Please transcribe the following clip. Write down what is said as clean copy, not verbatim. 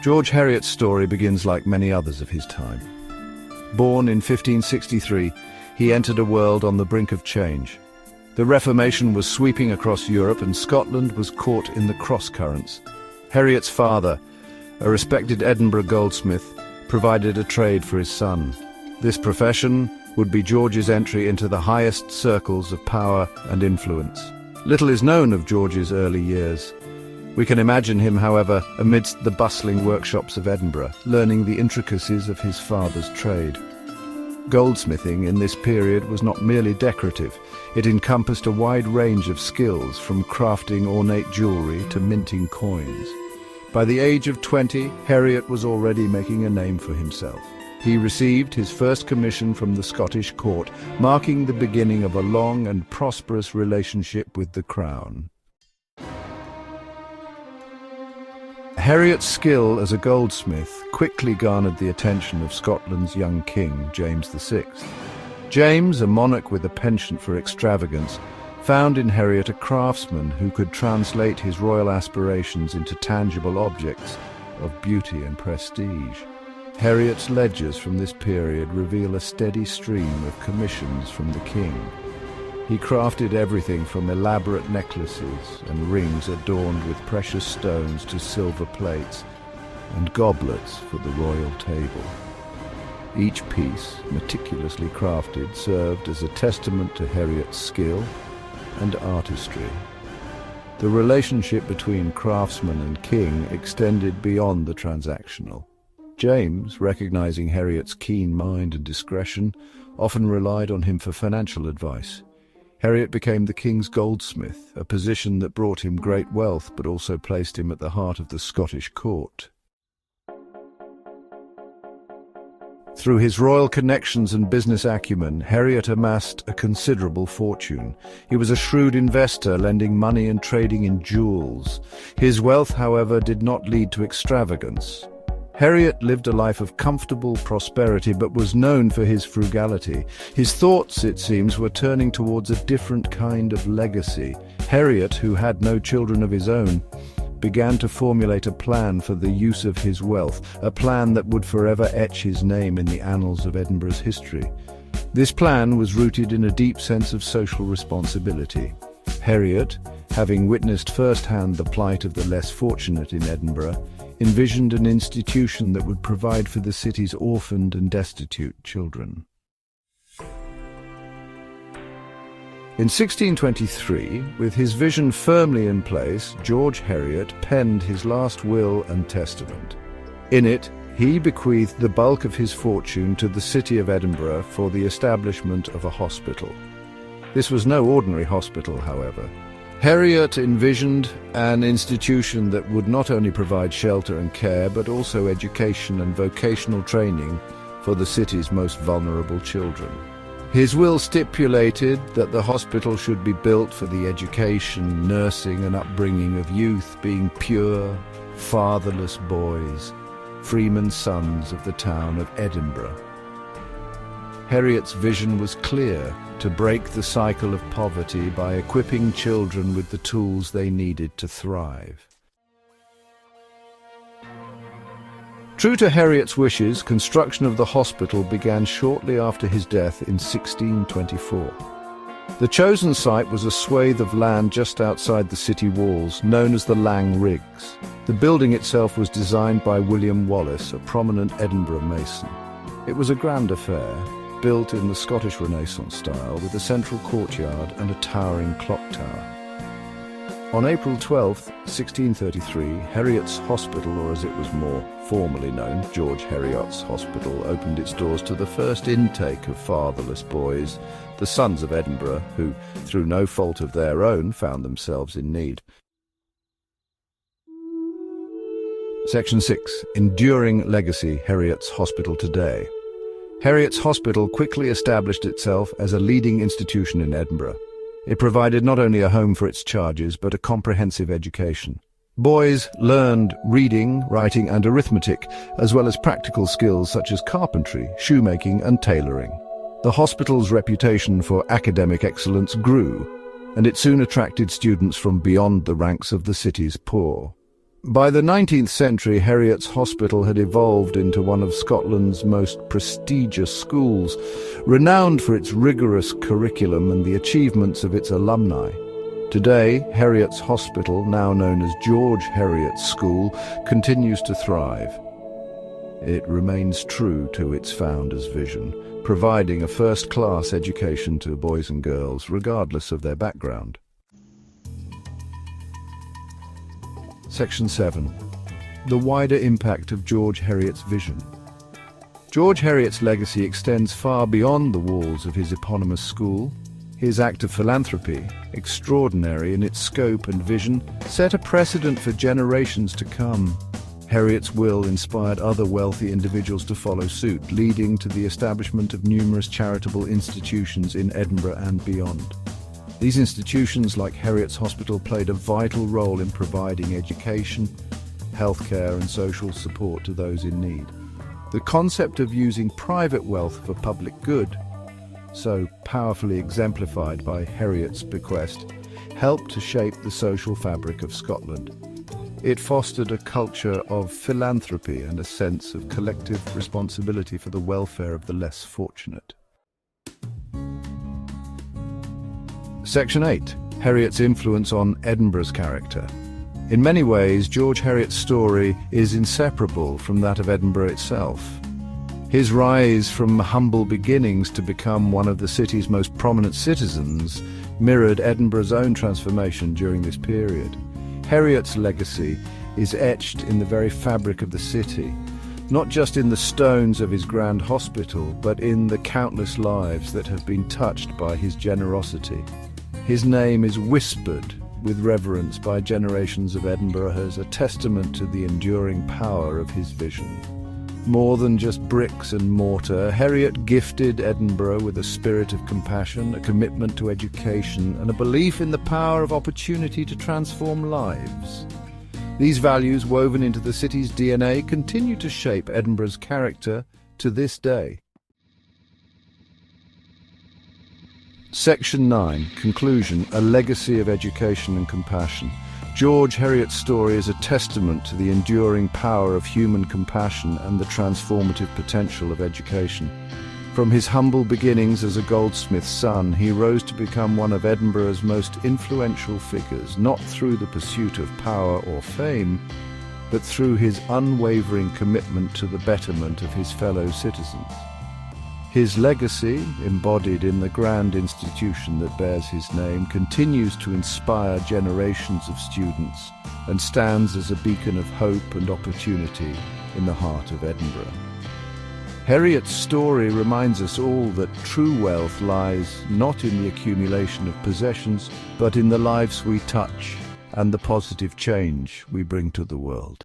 George Heriot's story begins like many others of his time. Born in 1563, he entered a world on the brink of change. The Reformation was sweeping across Europe and Scotland was caught in the cross-currents. Heriot's father, a respected Edinburgh goldsmith, provided a trade for his son. This profession would be George's entry into the highest circles of power and influence. Little is known of George's early years. We can imagine him, however, amidst the bustling workshops of Edinburgh, learning the intricacies of his father's trade. Goldsmithing in this period was not merely decorative. It encompassed a wide range of skills, from crafting ornate jewellery to minting coins. By the age of 20, Heriot was already making a name for himself. He received his first commission from the Scottish court, marking the beginning of a long and prosperous relationship with the crown. Heriot's skill as a goldsmith quickly garnered the attention of Scotland's young king, James VI. James, a monarch with a penchant for extravagance, found in Heriot a craftsman who could translate his royal aspirations into tangible objects of beauty and prestige. Heriot's ledgers from this period reveal a steady stream of commissions from the king. He crafted everything from elaborate necklaces and rings adorned with precious stones to silver plates and goblets for the royal table. Each piece, meticulously crafted, served as a testament to Heriot's skill and artistry. The relationship between craftsman and king extended beyond the transactional. James, recognizing Heriot's keen mind and discretion, often relied on him for financial advice. Heriot became the king's goldsmith, a position that brought him great wealth but also placed him at the heart of the Scottish court. Through his royal connections and business acumen, Heriot amassed a considerable fortune. He was a shrewd investor, lending money and trading in jewels. His wealth, however, did not lead to extravagance. Heriot lived a life of comfortable prosperity but was known for his frugality. His thoughts, it seems, were turning towards a different kind of legacy. Heriot, who had no children of his own, began to formulate a plan for the use of his wealth, a plan that would forever etch his name in the annals of Edinburgh's history. This plan was rooted in a deep sense of social responsibility. Heriot, having witnessed firsthand the plight of the less fortunate in Edinburgh, envisioned an institution that would provide for the city's orphaned and destitute children. In 1623, with his vision firmly in place, George Heriot penned his last will and testament. In it, he bequeathed the bulk of his fortune to the city of Edinburgh for the establishment of a hospital. This was no ordinary hospital, however. Heriot envisioned an institution that would not only provide shelter and care, but also education and vocational training for the city's most vulnerable children. His will stipulated that the hospital should be built for the education, nursing and upbringing of youth, being pure, fatherless boys, freemen sons of the town of Edinburgh. Heriot's vision was clear: to break the cycle of poverty by equipping children with the tools they needed to thrive. True to Heriot's wishes, construction of the hospital began shortly after his death in 1624. The chosen site was a swathe of land just outside the city walls, known as the Lang Riggs. The building itself was designed by William Wallace, a prominent Edinburgh mason. It was a grand affair, built in the Scottish Renaissance style, with a central courtyard and a towering clock tower. On April 12, 1633, Heriot's Hospital, or as it was more formally known, George Heriot's Hospital, opened its doors to the first intake of fatherless boys, the sons of Edinburgh, who, through no fault of their own, found themselves in need. Section 6. Enduring Legacy, Heriot's Hospital Today. Heriot's Hospital quickly established itself as a leading institution in Edinburgh. It provided not only a home for its charges, but a comprehensive education. Boys learned reading, writing and arithmetic, as well as practical skills such as carpentry, shoemaking and tailoring. The hospital's reputation for academic excellence grew, and it soon attracted students from beyond the ranks of the city's poor. By the 19th century, Heriot's Hospital had evolved into one of Scotland's most prestigious schools, renowned for its rigorous curriculum and the achievements of its alumni. Today, Heriot's Hospital, now known as George Heriot School, continues to thrive. It remains true to its founder's vision, providing a first-class education to boys and girls, regardless of their background. Section 7. The wider impact of George Heriot's vision. George Heriot's legacy extends far beyond the walls of his eponymous school. His act of philanthropy, extraordinary in its scope and vision, set a precedent for generations to come. Heriot's will inspired other wealthy individuals to follow suit, leading to the establishment of numerous charitable institutions in Edinburgh and beyond. These institutions, like Heriot's Hospital, played a vital role in providing education, healthcare and social support to those in need. The concept of using private wealth for public good, so powerfully exemplified by Heriot's bequest, helped to shape the social fabric of Scotland. It fostered a culture of philanthropy and a sense of collective responsibility for the welfare of the less fortunate. Section 8. Heriot's influence on Edinburgh's character. In many ways, George Heriot's story is inseparable from that of Edinburgh itself. His rise from humble beginnings to become one of the city's most prominent citizens mirrored Edinburgh's own transformation during this period. Heriot's legacy is etched in the very fabric of the city, not just in the stones of his grand hospital, but in the countless lives that have been touched by his generosity. His name is whispered with reverence by generations of Edinburghers, a testament to the enduring power of his vision. More than just bricks and mortar, Heriot gifted Edinburgh with a spirit of compassion, a commitment to education, and a belief in the power of opportunity to transform lives. These values, woven into the city's DNA, continue to shape Edinburgh's character to this day. Section 9. Conclusion. A legacy of education and compassion. George Heriot's story is a testament to the enduring power of human compassion and the transformative potential of education. From his humble beginnings as a goldsmith's son, he rose to become one of Edinburgh's most influential figures, not through the pursuit of power or fame, but through his unwavering commitment to the betterment of his fellow citizens. His legacy, embodied in the grand institution that bears his name, continues to inspire generations of students and stands as a beacon of hope and opportunity in the heart of Edinburgh. Heriot's story reminds us all that true wealth lies not in the accumulation of possessions, but in the lives we touch and the positive change we bring to the world.